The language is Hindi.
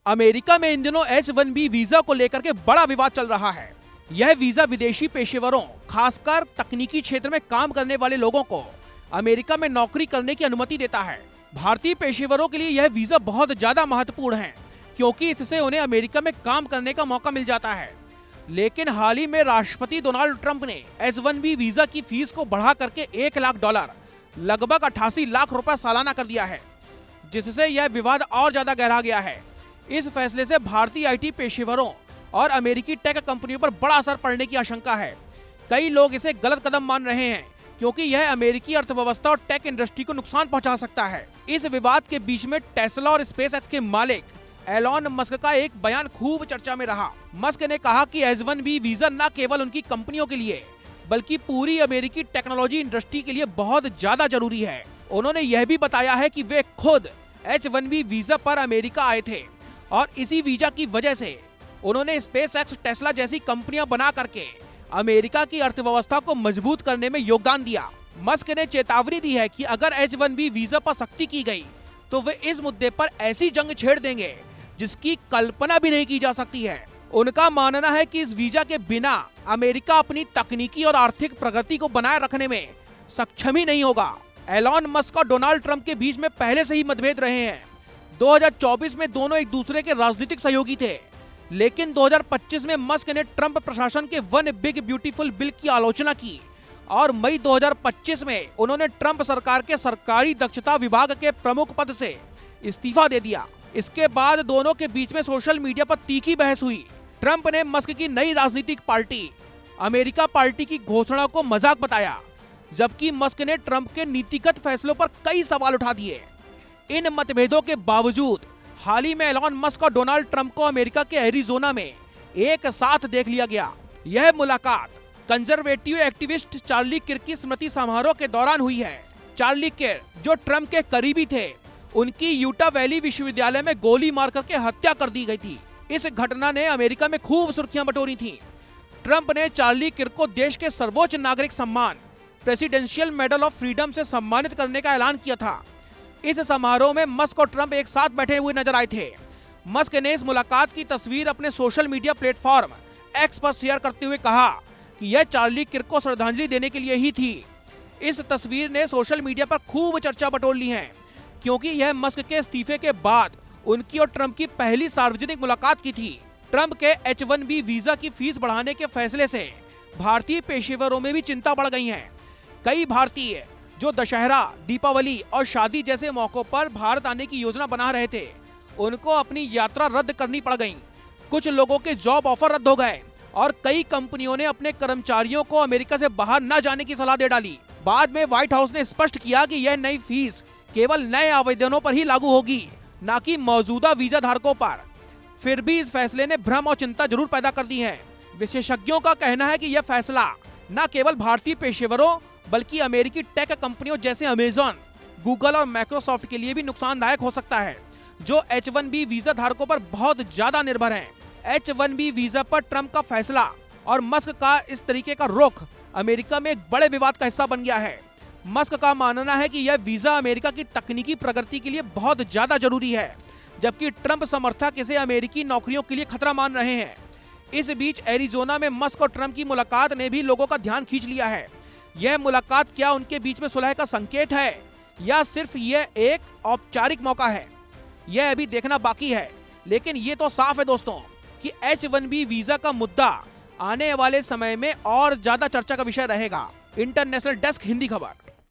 अमेरिका में इन दिनों H-1B वीजा को लेकर के बड़ा विवाद चल रहा है। यह वीजा विदेशी पेशेवरों, खासकर तकनीकी क्षेत्र में काम करने वाले लोगों को अमेरिका में नौकरी करने की अनुमति देता है। भारतीय पेशेवरों के लिए यह वीजा बहुत ज्यादा महत्वपूर्ण है, क्योंकि इससे उन्हें अमेरिका में काम करने का मौका मिल जाता है। लेकिन हाल ही में राष्ट्रपति डोनाल्ड ट्रंप ने H-1B वीजा की फीस को बढ़ा करके $1 लाख, लगभग 88 लाख रुपए सालाना कर दिया है, जिससे यह विवाद और ज्यादा गहरा गया है। इस फैसले से भारतीय आईटी पेशेवरों और अमेरिकी टेक कंपनियों पर बड़ा असर पड़ने की आशंका है। कई लोग इसे गलत कदम मान रहे हैं, क्योंकि यह अमेरिकी अर्थव्यवस्था और टेक इंडस्ट्री को नुकसान पहुंचा सकता है। इस विवाद के बीच में टेस्ला और स्पेसएक्स के मालिक एलॉन मस्क का एक बयान खूब चर्चा में रहा। मस्क ने कहा कि H-1B वीजा न केवल उनकी कंपनियों के लिए बल्कि पूरी अमेरिकी टेक्नोलॉजी इंडस्ट्री के लिए बहुत ज्यादा जरूरी है। उन्होंने यह भी बताया है कि वे खुद H-1B वीजा पर अमेरिका आए थे और इसी वीजा की वजह से उन्होंने स्पेसएक्स, टेस्ला जैसी कंपनियां बना करके अमेरिका की अर्थव्यवस्था को मजबूत करने में योगदान दिया। मस्क ने चेतावनी दी है कि अगर H-1B वीजा पर सख्ती की गई तो वे इस मुद्दे पर ऐसी जंग छेड़ देंगे जिसकी कल्पना भी नहीं की जा सकती है। उनका मानना है कि इस वीजा के बिना अमेरिका अपनी तकनीकी और आर्थिक प्रगति को बनाए रखने में सक्षम ही नहीं होगा। एलॉन मस्क और डोनाल्ड ट्रंप के बीच में पहले से ही मतभेद रहे हैं। 2024 में दोनों एक दूसरे के राजनीतिक सहयोगी थे, लेकिन 2025 में मस्क ने ट्रंप प्रशासन के वन बिग ब्यूटीफुल बिल की आलोचना की और मई 2025 में उन्होंने ट्रंप सरकार के सरकारी दक्षता विभाग के प्रमुख पद से इस्तीफा दे दिया। इसके बाद दोनों के बीच में सोशल मीडिया पर तीखी बहस हुई। ट्रंप ने मस्क की नई राजनीतिक पार्टी अमेरिका पार्टी की घोषणा को मजाक बताया, जबकि मस्क ने ट्रंप के नीतिगत फैसलों पर कई सवाल उठा दिए। इन मतभेदों के बावजूद हाल ही में एलॉन मस्क और डोनाल्ड ट्रंप को अमेरिका के एरिजोना में एक साथ देख लिया गया। यह मुलाकात कंजर्वेटिव एक्टिविस्ट चार्ली किर्क की स्मृति समारोह के दौरान हुई है। चार्ली किर्क, जो ट्रंप के करीबी थे, उनकी यूटा वैली विश्वविद्यालय में गोली मार करके हत्या कर दी गई थी। इस घटना ने अमेरिका में खूब सुर्खियां बटोरी थी। ट्रंप ने चार्ली किर्क को देश के सर्वोच्च नागरिक सम्मान प्रेसिडेंशियल मेडल ऑफ फ्रीडम से सम्मानित करने का ऐलान किया था। इस समारोह में मस्क और ट्रंप एक साथ बैठे हुए नजर आए थे। मस्क ने इस मुलाकात की तस्वीर अपने सोशल मीडिया प्लेटफॉर्म एक्स पर शेयर करते हुए कहा कि यह चार्ली किर्क को श्रद्धांजलि देने के लिए ही थी। इस तस्वीर ने सोशल मीडिया पर खूब चर्चा बटोर ली है, क्योंकि यह मस्क के इस्तीफे के बाद उनकी और ट्रंप की पहली सार्वजनिक मुलाकात की थी। ट्रंप के H-1B वीजा की फीस बढ़ाने के फैसले से भारतीय पेशेवरों में भी चिंता बढ़ गई है। कई भारतीय जो दशहरा, दीपावली और शादी जैसे मौकों पर भारत आने की योजना बना रहे थे, उनको अपनी यात्रा रद्द करनी पड़ गई। कुछ लोगों के जॉब ऑफर रद्द हो गए और कई कंपनियों ने अपने कर्मचारियों को अमेरिका से बाहर न जाने की सलाह दे डाली। बाद में व्हाइट हाउस ने स्पष्ट किया कि यह नई फीस केवल नए आवेदनों पर ही लागू होगी, न कि मौजूदा वीजा धारकों पर। फिर भी इस फैसले ने भ्रम और चिंता जरूर पैदा कर दी है। विशेषज्ञों का कहना है कि यह फैसला न केवल भारतीय पेशेवरों बल्कि अमेरिकी टेक कंपनियों जैसे अमेजॉन, गूगल और माइक्रोसॉफ्ट के लिए भी नुकसानदायक हो सकता है, जो H-1B वीजा धारकों पर बहुत ज्यादा निर्भर हैं। H-1B वीजा पर ट्रंप का फैसला और मस्क का इस तरीके का रुख अमेरिका में एक बड़े विवाद का हिस्सा बन गया है। मस्क का मानना है कि यह वीजा अमेरिका की तकनीकी प्रगति के लिए बहुत ज्यादा जरूरी है, जबकि ट्रंप समर्थक इसे अमेरिकी नौकरियों के लिए खतरा मान रहे हैं। इस बीच एरिजोना में मस्क और ट्रंप की मुलाकात ने भी लोगों का ध्यान खींच लिया है। यह मुलाकात क्या उनके बीच में सुलह का संकेत है या सिर्फ यह एक औपचारिक मौका है, यह अभी देखना बाकी है। लेकिन ये तो साफ है दोस्तों कि H-1B वीजा का मुद्दा आने वाले समय में और ज्यादा चर्चा का विषय रहेगा। इंटरनेशनल डेस्क, हिंदी खबर।